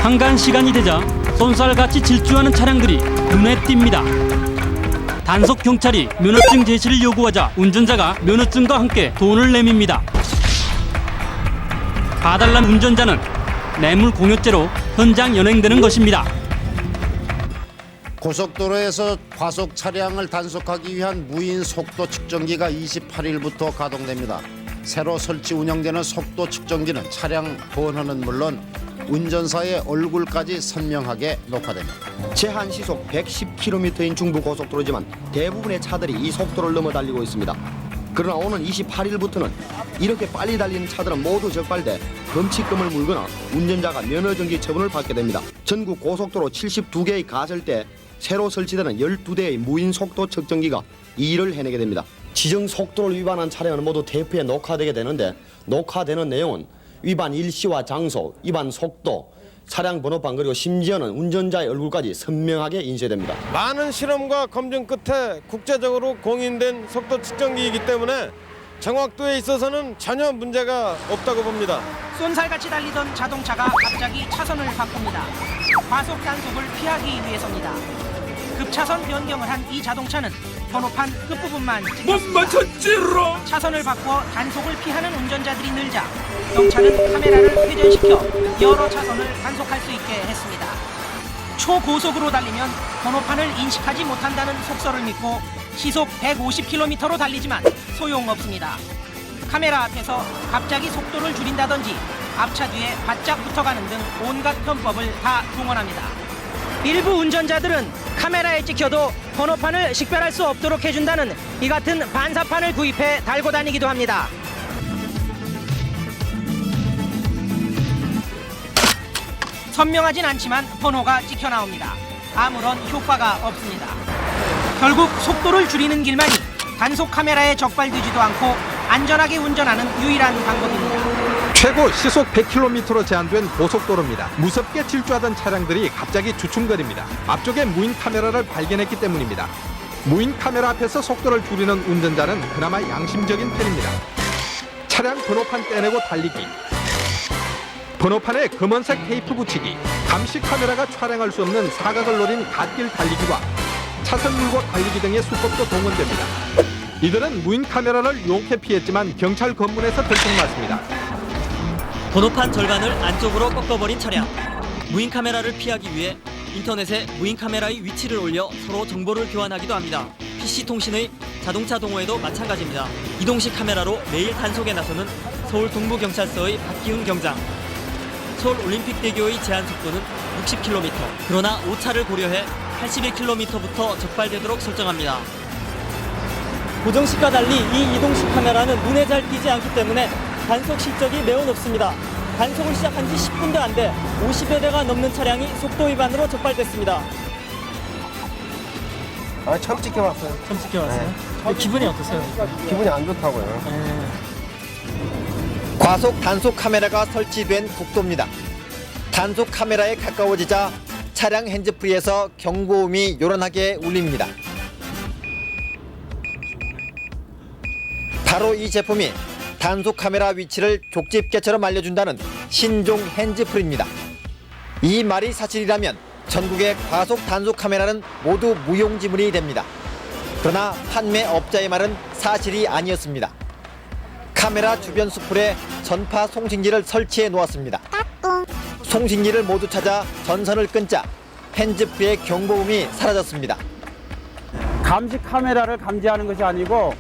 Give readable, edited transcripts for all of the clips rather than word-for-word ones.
한간 시간이 되자 쏜살같이 질주하는 차량들이 눈에 띕니다. 단속 경찰이 면허증 제시를 요구하자 운전자가 면허증과 함께 돈을 내밉니다. 봐달란 운전자는 뇌물 공여죄로 현장 연행되는 것입니다. 고속도로에서 과속 차량을 단속하기 위한 무인 속도 측정기가 28일부터 가동됩니다. 새로 설치 운영되는 속도 측정기는 차량 번호는 물론 운전사의 얼굴까지 선명하게 녹화됩니다. 제한 시속 110km인 중부 고속도로지만 대부분의 차들이 이 속도를 넘어 달리고 있습니다. 그러나 오는 28일부터는 이렇게 빨리 달리는 차들은 모두 적발돼 범칙금을 물거나 운전자가 면허정지 처분을 받게 됩니다. 전국 고속도로 72개의 가설대에 새로 설치되는 12대의 무인 속도 측정기가 이 일을 해내게 됩니다. 지정 속도를 위반한 차량은 모두 테이프에 녹화되게 되는데 녹화되는 내용은 위반 일시와 장소, 위반 속도, 차량 번호판 그리고 심지어는 운전자의 얼굴까지 선명하게 인쇄됩니다. 많은 실험과 검증 끝에 국제적으로 공인된 속도 측정기이기 때문에 정확도에 있어서는 전혀 문제가 없다고 봅니다. 쏜살같이 달리던 자동차가 갑자기 차선을 바꿉니다. 과속 단속을 피하기 위해서입니다. 급차선 변경을 한 이 자동차는 번호판 끝부분만 찍혔습니다. 차선을 바꿔 단속을 피하는 운전자들이 늘자 경찰은 카메라를 회전시켜 여러 차선을 단속할 수 있게 했습니다. 초고속으로 달리면 번호판을 인식하지 못한다는 속설을 믿고 시속 150km로 달리지만 소용없습니다. 카메라 앞에서 갑자기 속도를 줄인다든지 앞차 뒤에 바짝 붙어가는 등 온갖 편법을 다 동원합니다. 일부 운전자들은 카메라에 찍혀도 번호판을 식별할 수 없도록 해준다는 이 같은 반사판을 구입해 달고 다니기도 합니다. 선명하진 않지만 번호가 찍혀 나옵니다. 아무런 효과가 없습니다. 결국 속도를 줄이는 길만이 단속 카메라에 적발되지도 않고 안전하게 운전하는 유일한 방법입니다. 최고 시속 100km로 제한된 고속도로입니다. 무섭게 질주하던 차량들이 갑자기 주춤거립니다. 앞쪽에 무인 카메라를 발견했기 때문입니다. 무인 카메라 앞에서 속도를 줄이는 운전자는 그나마 양심적인 편입니다. 차량 번호판 떼내고 달리기, 번호판에 검은색 테이프 붙이기, 감시 카메라가 촬영할 수 없는 사각을 노린 갓길 달리기와 차선 물고 달리기 등의 수법도 동원됩니다. 이들은 무인 카메라를 용케 피했지만 경찰 검문에서 들통났습니다. 번호판 절반을 안쪽으로 꺾어버린 차량. 무인 카메라를 피하기 위해 인터넷에 무인 카메라의 위치를 올려 서로 정보를 교환하기도 합니다. PC통신의 자동차 동호회도 마찬가지입니다. 이동식 카메라로 매일 단속에 나서는 서울 동부경찰서의 박기훈 경장. 서울올림픽대교의 제한 속도는 60km. 그러나 오차를 고려해 81km부터 적발되도록 설정합니다. 고정식과 달리 이 이동식 카메라는 눈에 잘 띄지 않기 때문에 단속 실적이 매우 높습니다. 단속을 시작한 지 10분도 안 돼 50여 대가 넘는 차량이 속도 위반으로 적발됐습니다. 처음 찍혀봤어요. 처음 찍혀왔어요? 네. 기분이 어떠세요? 기분이 안 좋다고요. 과속 단속 카메라가 설치된 국도입니다. 단속 카메라에 가까워지자 차량 핸즈프리에서 경고음이 요란하게 울립니다. 바로 이 제품이 단속 카메라 위치를 족집게처럼 알려준다는 신종 핸즈프리입니다. 이 말이 사실이라면 전국의 과속 단속 카메라는 모두 무용지물이 됩니다. 그러나 판매업자의 말은 사실이 아니었습니다. 카메라 주변 수풀에 전파 송신기를 설치해 놓았습니다. 송신기를 모두 찾아 전선을 끊자 핸즈프리의 경고음이 사라졌습니다. 감시 카메라를 감지하는 것이 아니고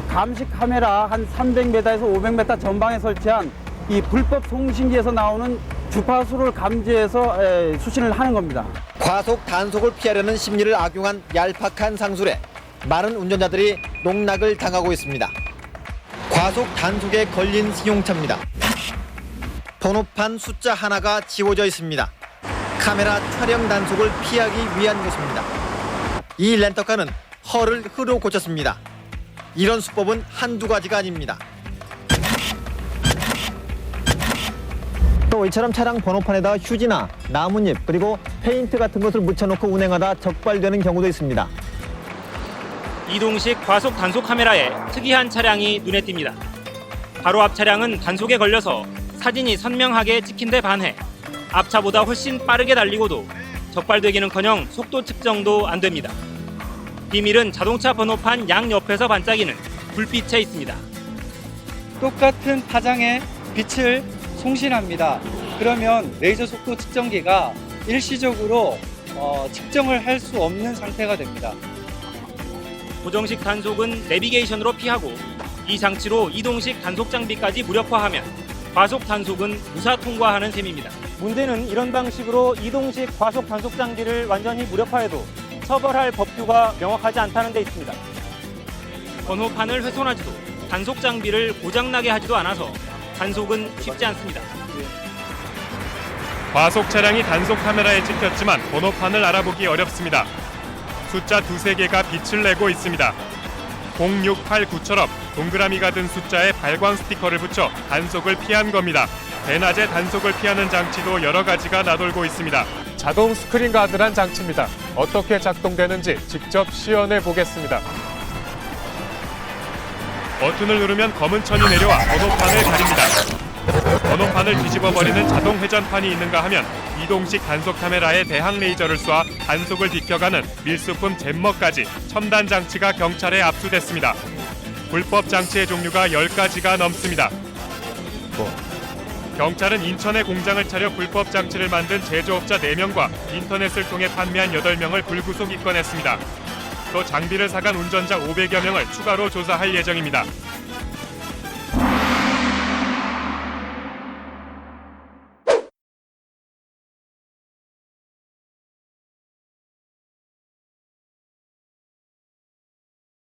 감시 카메라 한 300m에서 500m 전방에 설치한 이 불법 송신기에서 나오는 주파수를 감지해서 수신을 하는 겁니다. 과속 단속을 피하려는 심리를 악용한 얄팍한 상술에 많은 운전자들이 농락을 당하고 있습니다. 과속 단속에 걸린 승용차입니다. 번호판 숫자 하나가 지워져 있습니다. 카메라 촬영 단속을 피하기 위한 것입니다. 이 렌터카는 허를 흐로 고쳤습니다. 이런 수법은 한두 가지가 아닙니다. 또 이처럼 차량 번호판에다 휴지나 나뭇잎 그리고 페인트 같은 것을 묻혀놓고 운행하다 적발되는 경우도 있습니다. 이동식 과속 단속 카메라에 특이한 차량이 눈에 띕니다. 바로 앞 차량은 단속에 걸려서 사진이 선명하게 찍힌 데 반해 앞차보다 훨씬 빠르게 달리고도 적발되기는커녕 속도 측정도 안 됩니다. 비밀은 자동차 번호판 양옆에서 반짝이는 불빛에 있습니다. 똑같은 파장의 빛을 송신합니다. 그러면 레이저 속도 측정기가 일시적으로 측정을 할 수 없는 상태가 됩니다. 고정식 단속은 내비게이션으로 피하고 이 장치로 이동식 단속 장비까지 무력화하면 과속 단속은 무사 통과하는 셈입니다. 문제는 이런 방식으로 이동식 과속 단속 장비를 완전히 무력화해도 처벌할 법규가 명확하지 않다는 데 있습니다. 번호판을 훼손하지도 단속 장비를 고장나게 하지도 않아서 단속은 쉽지 않습니다. 과속 차량이 단속 카메라에 찍혔지만 번호판을 알아보기 어렵습니다. 숫자 두세 개가 빛을 내고 있습니다. 0689처럼 동그라미가 든 숫자에 발광 스티커를 붙여 단속을 피한 겁니다. 대낮에 단속을 피하는 장치도 여러 가지가 나돌고 있습니다. 자동 스크린 가드란 장치입니다. 어떻게 작동되는지 직접 시연해 보겠습니다. 버튼을 누르면 검은 천이 내려와 번호판을 가립니다. 번호판을 뒤집어버리는 자동 회전판이 있는가 하면 이동식 단속 카메라에 대항 레이저를 쏴 단속을 비켜가는 밀수품 잼머까지 첨단 장치가 경찰에 압수됐습니다. 불법 장치의 종류가 10가지가 넘습니다. 경찰은 인천에 공장을 차려 불법 장치를 만든 제조업자 4명과 인터넷을 통해 판매한 8명을 불구속 입건했습니다. 또 장비를 사간 운전자 500여 명을 추가로 조사할 예정입니다.